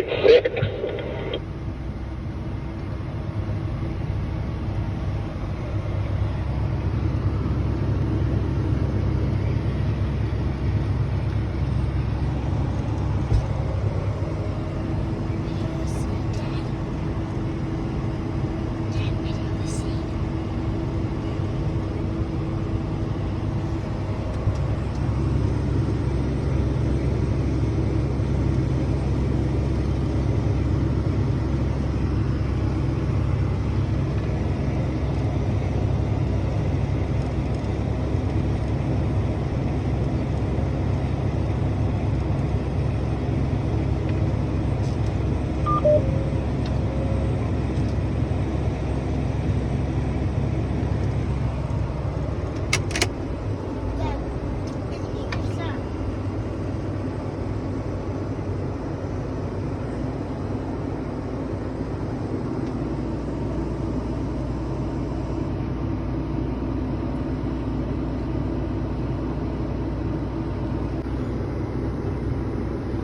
1.6.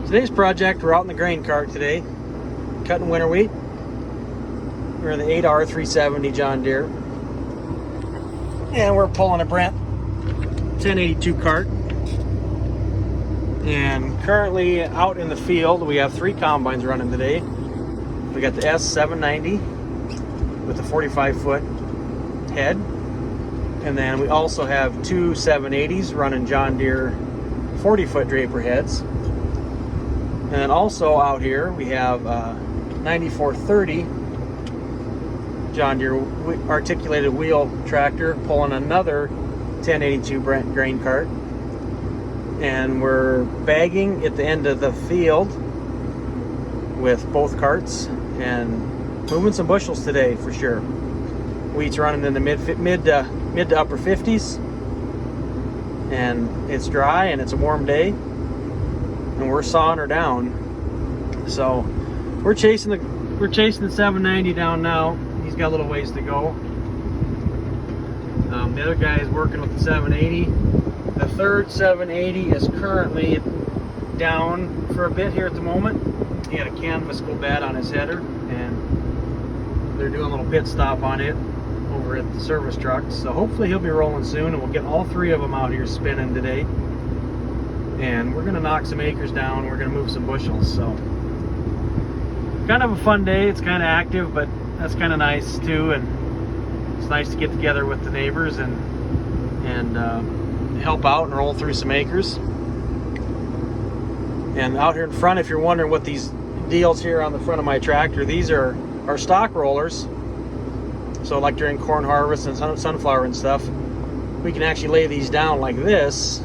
Today's project, we're out in the grain cart today, cutting winter wheat. We're in the 8R370 John Deere. And we're pulling a Brent 1082 cart. And currently out in the field, we have 3 combines running today. We got the S790 with a 45-foot head. And then we also have 2 780s running John Deere 40-foot draper heads. And then also out here we have 9430 John Deere articulated wheel tractor pulling another 1082 Brent grain cart. And we're bagging at the end of the field with both carts and moving some bushels today for sure. Wheat's running in the mid to upper 50s, and it's dry and it's a warm day. And we're sawing her down. So we're chasing the 790 down now. He's got a little ways to go. The other guy is working with the 780. The third 780 is currently down for a bit here at the moment. He had a canvas go bad on his header, and they're doing a little pit stop on it over at the service truck. So hopefully he'll be rolling soon, and we'll get all 3 of them out here spinning today. And we're going to knock some acres down. We're going to move some bushels. So kind of a fun day. It's kind of active, but that's kind of nice too. And it's nice to get together with the neighbors and help out and roll through some acres. And out here in front, if you're wondering what these deals here on the front of my tractor, these are our stock rollers. So like during corn harvest and sunflower and stuff, we can actually lay these down like this.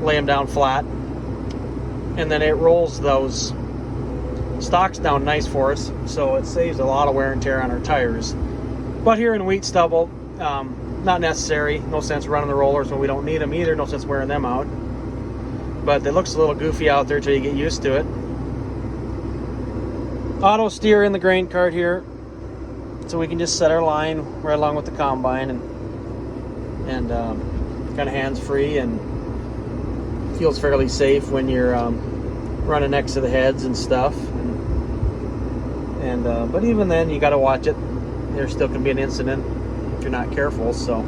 Lay them down flat, and then it rolls those stalks down nice for us, so it saves a lot of wear and tear on our tires. But here in wheat stubble, not necessary. No sense running the rollers when we don't need them either. No sense wearing them out. But it looks a little goofy out there till you get used to it. Auto steer in the grain cart here, so we can just set our line right along with the combine and kind of hands free, and feels fairly safe when you're running next to the heads and stuff. But even then, you got to watch it. There still can be an incident if you're not careful. So,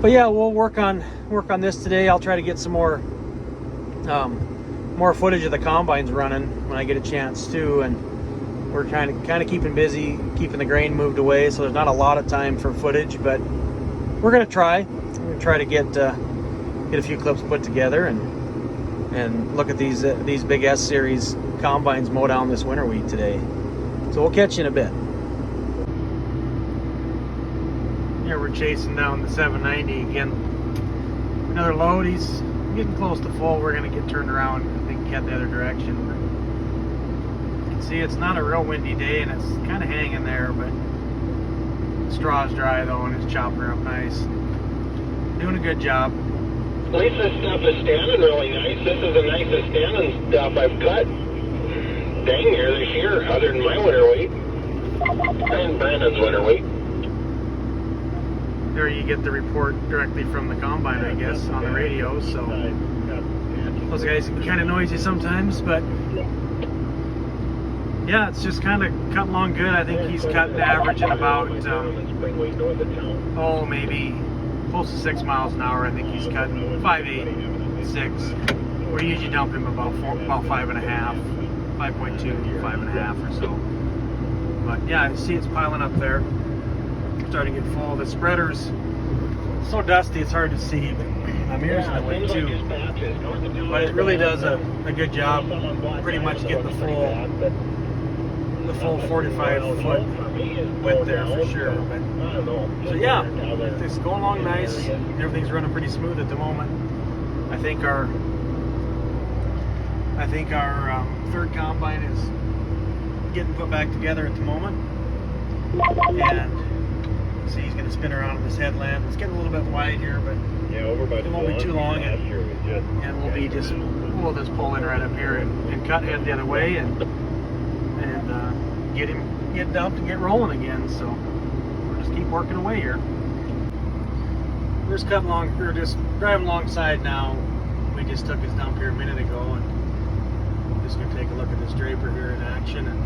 but yeah, we'll work on this today. I'll try to get some more footage of the combines running when I get a chance too. And we're kind of keeping busy, keeping the grain moved away, so there's not a lot of time for footage. But we're gonna try. We're gonna try to get a few clips put together and look at these big S-Series combines mow down this winter wheat today. So we'll catch you in a bit. Here we're chasing down the 790 again. Another load. He's getting close to full. We're gonna get turned around. I think head the other direction. But you can see it's not a real windy day, and it's kind of hanging there. But the straw's dry though, and it's chopping her up nice. Doing a good job. At least this stuff is standing really nice. This is the nicest standing stuff I've cut dang near this year, other than my winter wheat and Brandon's winter wheat. There you get the report directly from the combine, I guess, on the radio. So Those guys can be kind of noisy sometimes, but yeah, it's just kind of cutting along good. I think he's cutting averaging about, maybe close to 6 miles an hour. I think he's cutting 5.8, 6. We usually dump him about 5.5, 5.2, 5.5 or so. But yeah, I see it's piling up there. Starting to get full. The spreader's so dusty it's hard to see, but I'm here's in the way too. But it really does a good job, pretty much getting the full 45 foot width there for sure. But, so yeah, it's going along nice. Everything's running pretty smooth at the moment. I think our third combine is getting put back together at the moment, and see he's going to spin around in this headland. It's getting a little bit wide here, but it won't be too long, and we'll just pull in right up here and cut head the other way and get dumped and get rolling again. So we'll just keep working away here. We're just driving alongside now. We just took his dump here a minute ago, and just gonna take a look at this Draper here in action, and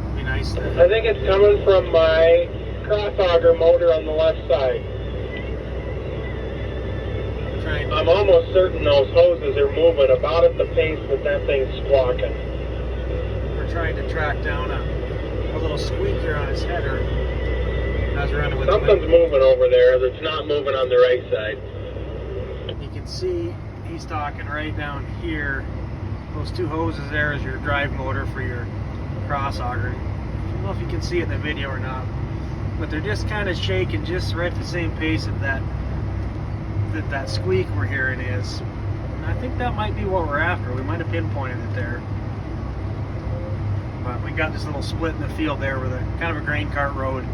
it'd be nice to... I think it's coming from my cross-auger motor on the left side. I'm almost certain those hoses are moving about at the pace that thing's squawking. We're trying to track down a little squeak here on his header. As we're running with something's moving over there that's not moving on the right side. You can see he's talking right down here. Those two hoses there is your drive motor for your cross auger. I don't know if you can see it in the video or not, but they're just kind of shaking just right at the same pace that squeak we're hearing is. And I think that might be what we're after. We might have pinpointed it there. But we got this little split in the field there with kind of a grain cart road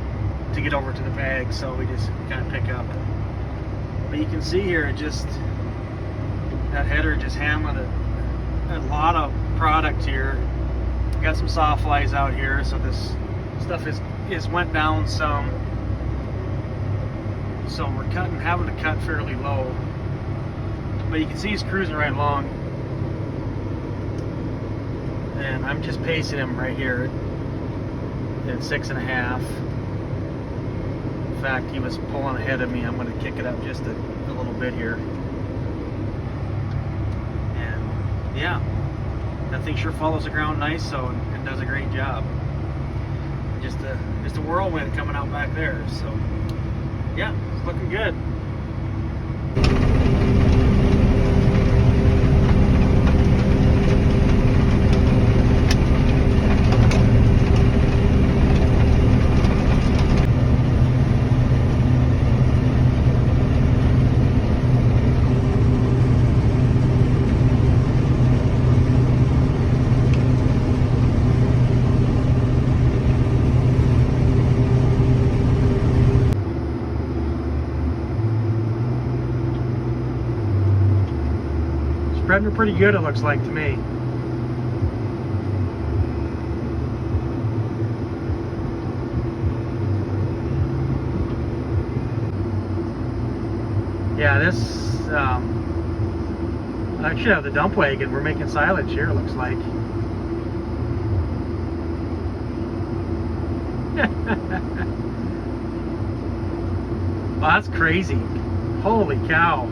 to get over to the bag, so we just kind of pick up. But you can see here, that header just handling a lot of product here. Got some soft flies out here, so this stuff is went down some. So we're having to cut fairly low. But you can see he's cruising right along. And I'm just pacing him right here at 6.5. In fact, he was pulling ahead of me. I'm going to kick it up just a little bit here. And yeah, that thing sure follows the ground nice, and does a great job. Just a whirlwind coming out back there. So yeah, it's looking good. Spreading her pretty good, it looks like to me. Yeah, this I should have the dump wagon. We're making silage here, it looks like. Well, that's crazy. Holy cow.